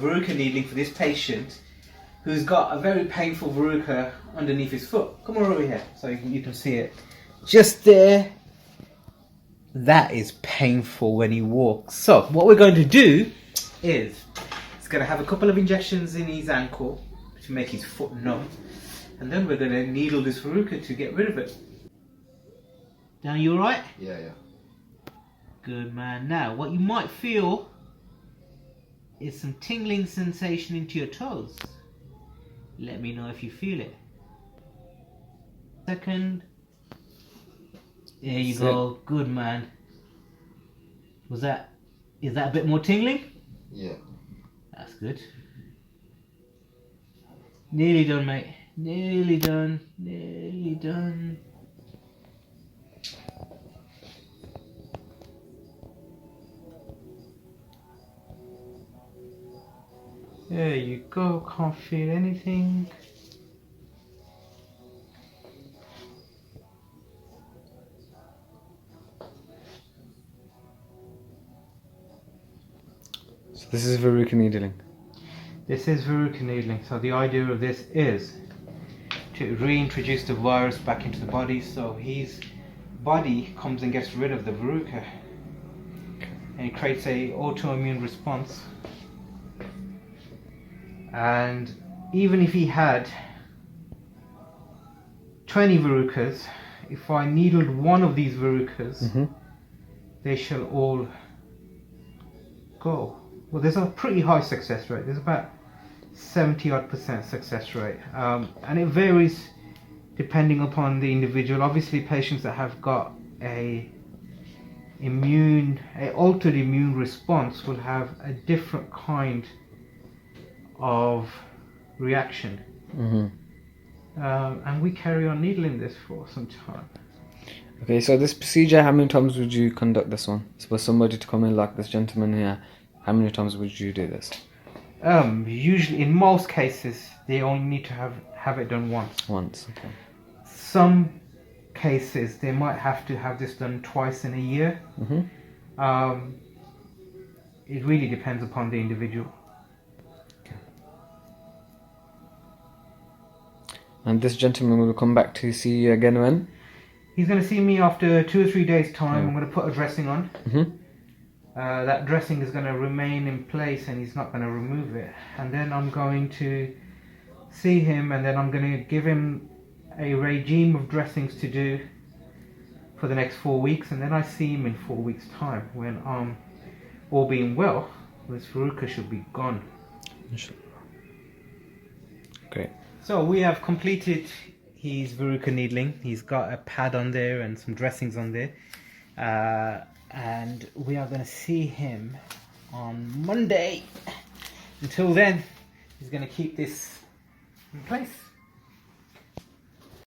Verruca needling for this patient who's got a very painful verruca underneath his foot. Come on over here so you can see it. Just there. That is painful when he walks. So what we're going to do is he's going to have a couple of injections in his ankle to make his foot numb, and then we're going to needle this verruca to get rid of it. Now, you alright? Yeah. Good man. Now what you might feel is some tingling sensation into your toes. Let me know if you feel it. Second. There you go. Good man. Is that a bit more tingling? Yeah. That's good. Nearly done, mate. Nearly done. Nearly done. There you go. Can't feel anything. So this is verruca needling. This is verruca needling. So the idea of this is to reintroduce the virus back into the body, so his body comes and gets rid of the verruca, and it creates a autoimmune response. And even if he had 20 verrucas, if I needled one of these verrucas, they shall all go. Well, there's a pretty high success rate. There's about 70% success rate, and it varies depending upon the individual. Obviously, patients that have got a altered immune response will have a different kind of reaction. And we carry on needling this for some time. Okay, so this procedure, how many times would you conduct this one? So for somebody to come in like this gentleman here, how many times would you do this? Usually, in most cases, they only need to have it done once. Once, okay. Some cases, they might have to have this done twice in a year. It really depends upon the individual. And this gentleman will come back to see you again when? He's going to see me after 2 or 3 days' time. I'm going to put a dressing on. That dressing is going to remain in place and he's not going to remove it. And then I'm going to see him, and then I'm going to give him a regime of dressings to do for the next 4 weeks. And then I see him in 4 weeks' time when all being well, this verruca should be gone. Great. So we have completed his verruca needling. He's got a pad on there and some dressings on there. And we are going to see him on Monday. Until then, he's going to keep this in place.